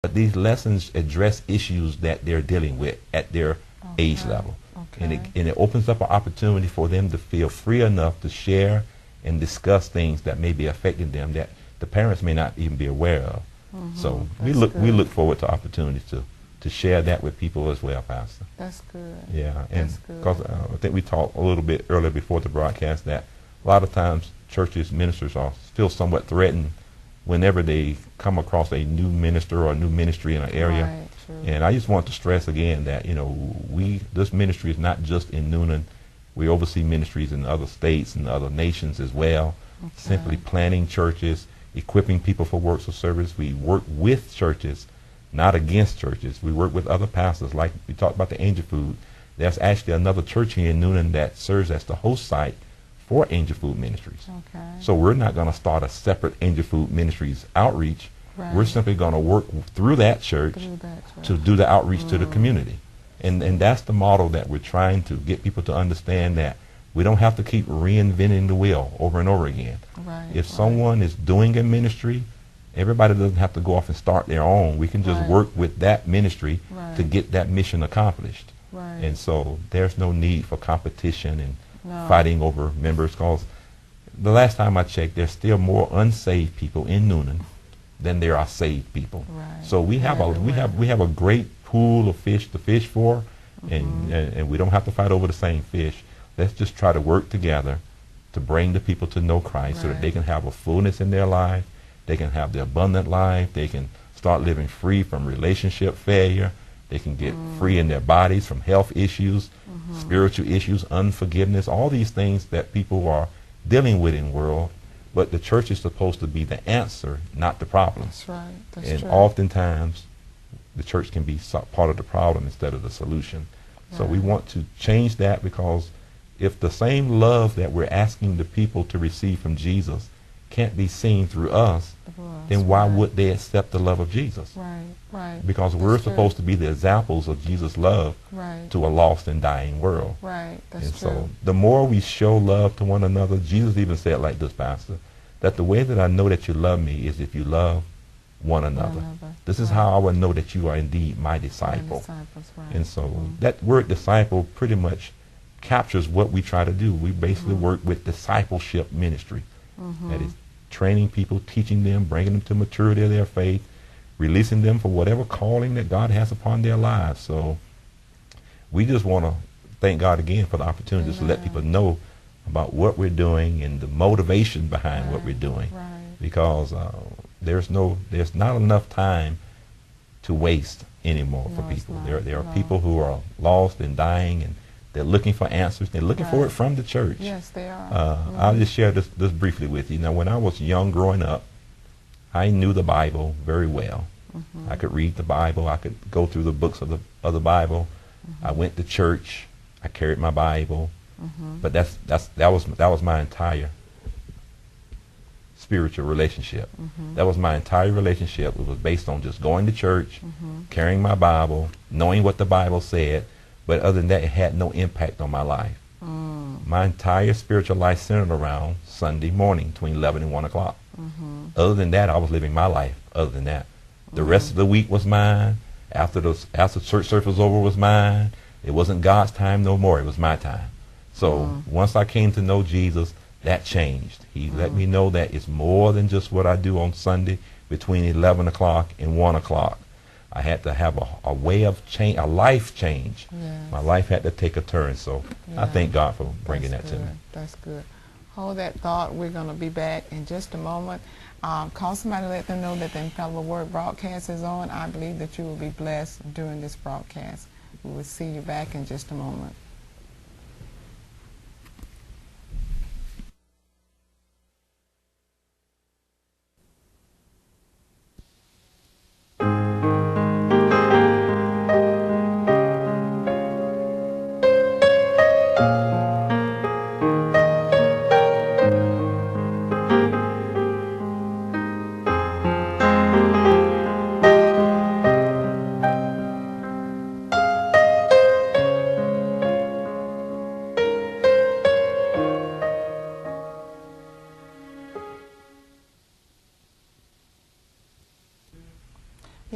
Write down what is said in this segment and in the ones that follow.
but these lessons address issues that they're dealing with at their age level. Okay. And it opens up an opportunity for them to feel free enough to share and discuss things that may be affecting them that the parents may not even be aware of. So we look forward to opportunities to share that with people as well, Pastor. That's good. Yeah, and That's good. because I think we talked a little bit earlier before the broadcast that a lot of times churches, ministers feel somewhat threatened whenever they come across a new minister or a new ministry in an area. Right, true. And I just want to stress again that, you know, this ministry is not just in Noonan. We oversee ministries in other states and other nations as well. Okay. Simply planning churches, equipping people for works of service. We work with churches, not against churches. We work with other pastors. Like we talked about the Angel Food. There's actually another church here in Noonan that serves as the host site for Angel Food Ministries. Okay. So we're not going to start a separate Angel Food Ministries outreach. Right. We're simply going to work through that church to do the outreach to the community. And that's the model that we're trying to get people to understand, that we don't have to keep reinventing the wheel over and over again. Right, If someone is doing a ministry, everybody doesn't have to go off and start their own. We can just work with that ministry to get that mission accomplished. Right. And so there's no need for competition and fighting over members, because the last time I checked, there's still more unsaved people in Noonan than there are saved people. Right. So we have a great pool of fish to fish for, and we don't have to fight over the same fish. Let's just try to work together to bring the people to know Christ so that they can have a fullness in their life, they can have the abundant life, they can start living free from relationship failure, they can get free in their bodies from health issues, spiritual issues, unforgiveness, all these things that people are dealing with in the world. But the church is supposed to be the answer, not the problem. That's right. That's and true. oftentimes, the church can be part of the problem instead of the solution. So we want to change that, because if the same love that we're asking the people to receive from Jesus can't be seen through us, then why would they accept the love of Jesus? Right, right. Because we're supposed to be the examples of Jesus' love to a lost and dying world. Right, that's And true. so the more we show love to one another, Jesus even said like this, Pastor, that the way that I know that you love me is if you love one another. This is how I will know that you are indeed my disciple. And so that word disciple pretty much captures what we try to do. We basically work with discipleship ministry. That is training people, teaching them, bringing them to maturity of their faith, releasing them for whatever calling that God has upon their lives. So we just want to thank God again for the opportunity to let people know about what we're doing and the motivation behind what we're doing. Because there's not enough time to waste anymore for people. There are people who are lost and dying, and they're looking for answers. They're looking for it from the church. Yes, they are. I'll just share this briefly with you. Now, when I was young growing up, I knew the Bible very well. I could read the Bible. I could go through the books of the Bible. I went to church. I carried my Bible. But that was my entire spiritual relationship. That was my entire relationship. It was based on just going to church, carrying my Bible, knowing what the Bible said. But other than that, it had no impact on my life. My entire spiritual life centered around Sunday morning between 11 and 1 o'clock. Other than that, I was living my life. Other than that, the rest of the week was mine. After church service was over, was mine. It wasn't God's time no more. It was my time. So once I came to know Jesus, that changed. He let me know that it's more than just what I do on Sunday between 11 o'clock and 1 o'clock. I had to have a way of change, a life change. My life had to take a turn. So I thank God for bringing that to me. That's good. Hold that thought. We're going to be back in just a moment. Call somebody, let them know that the Infallible Word broadcast is on. I believe that you will be blessed during this broadcast. We will see you back in just a moment.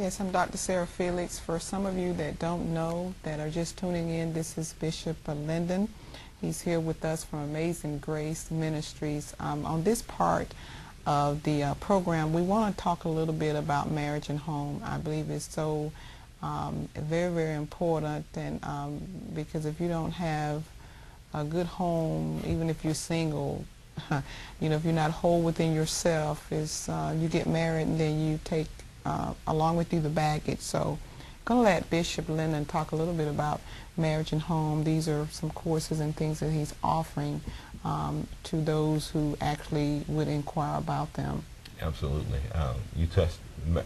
Yes, I'm Dr. Sarah Felix. For some of you that don't know, that are just tuning in, this is Bishop Lyndon. He's here with us from Amazing Grace Ministries. On this part of the program, we want to talk a little bit about marriage and home. I believe it's so very, very important, and because if you don't have a good home, even if you're single, you know, if you're not whole within yourself, is you get married and then you take along with you the baggage. So I'm going to let Bishop Lyndon talk a little bit about marriage and home. These are some courses and things that he's offering to those who actually would inquire about them. Absolutely. You touched,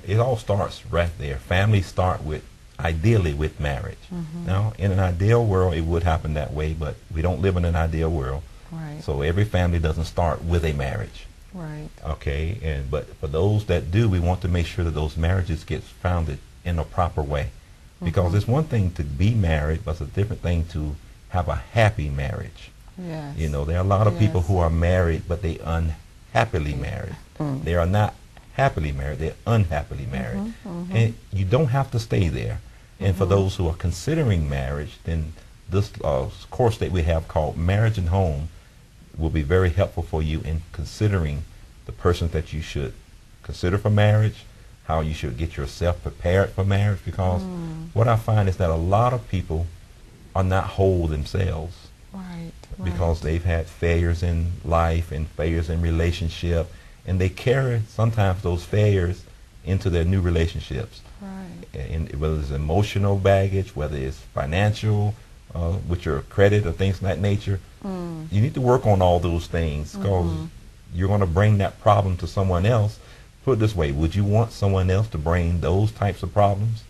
it all starts right there. Families start with, ideally, with marriage. Now, in an ideal world, it would happen that way, but we don't live in an ideal world. Right. So every family doesn't start with a marriage. Right. Okay, but for those that do, we want to make sure that those marriages get founded in a proper way. Because it's one thing to be married, but it's a different thing to have a happy marriage. Yes. You know, there are a lot of people who are married, but they unhappily married. They are not happily married, they're unhappily married. And you don't have to stay there. And for those who are considering marriage, then this course that we have called Marriage and Home will be very helpful for you in considering the person that you should consider for marriage, how you should get yourself prepared for marriage, because what I find is that a lot of people are not whole themselves. Right. Because they've had failures in life and failures in relationship, and they carry sometimes those failures into their new relationships. Right. And whether it's emotional baggage, whether it's financial, with your credit or things of that nature, you need to work on all those things, because you're going to bring that problem to someone else. Put it this way, would you want someone else to bring those types of problems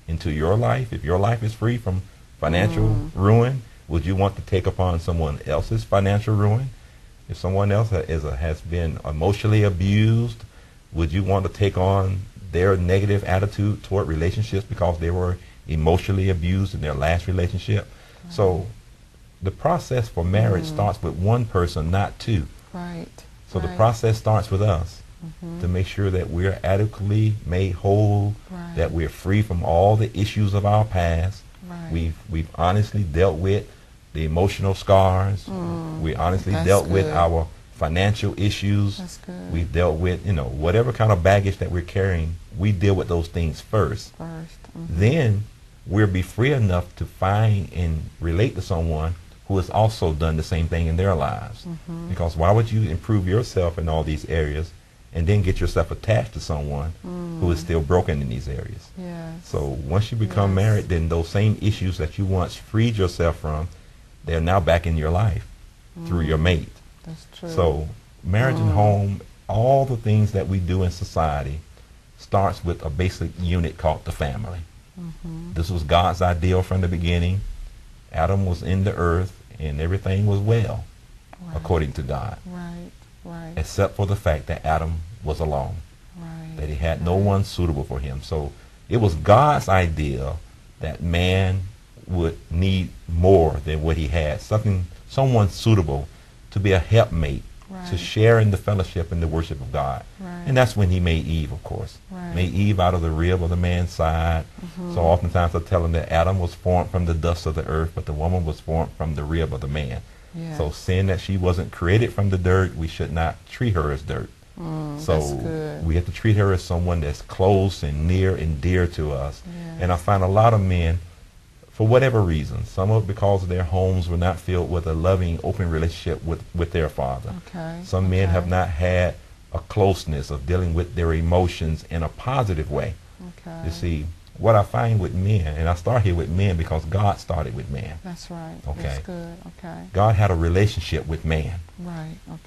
into your life? If your life is free from financial ruin, would you want to take upon someone else's financial ruin? If someone else has been emotionally abused, would you want to take on their negative attitude toward relationships because they were emotionally abused in their last relationship? So the process for marriage starts with one person, not two. Right. So the process starts with us to make sure that we're adequately made whole, that we're free from all the issues of our past. Right. We've honestly dealt with the emotional scars. We honestly dealt with our financial issues. That's good. We've dealt with, you know, whatever kind of baggage that we're carrying, we deal with those things first. Then we'll be free enough to find and relate to someone who has also done the same thing in their lives. Because why would you improve yourself in all these areas and then get yourself attached to someone who is still broken in these areas? Yes. So once you become married, then those same issues that you once freed yourself from, they're now back in your life through your mate. That's true. So marriage and home, all the things that we do in society starts with a basic unit called the family. This was God's ideal from the beginning. Adam was in the earth and everything was well, according to God. Right. Except for the fact that Adam was alone. That he had no one suitable for him. So it was God's idea that man would need more than what he had. Someone suitable to be a helpmate, to share in the fellowship and the worship of God. And that's when he made Eve, of course. Made Eve out of the rib of the man's side. So oftentimes I tell him that Adam was formed from the dust of the earth, but the woman was formed from the rib of the man. So seeing that she wasn't created from the dirt, we should not treat her as dirt. So we have to treat her as someone that's close and near and dear to us. And I find a lot of men, for whatever reason, some of it because their homes were not filled with a loving, open relationship with their father. Some men have not had a closeness of dealing with their emotions in a positive way. You see, what I find with men, and I start here with men because God started with man. That's right. Okay. That's good. Okay. God had a relationship with man. Right. Okay.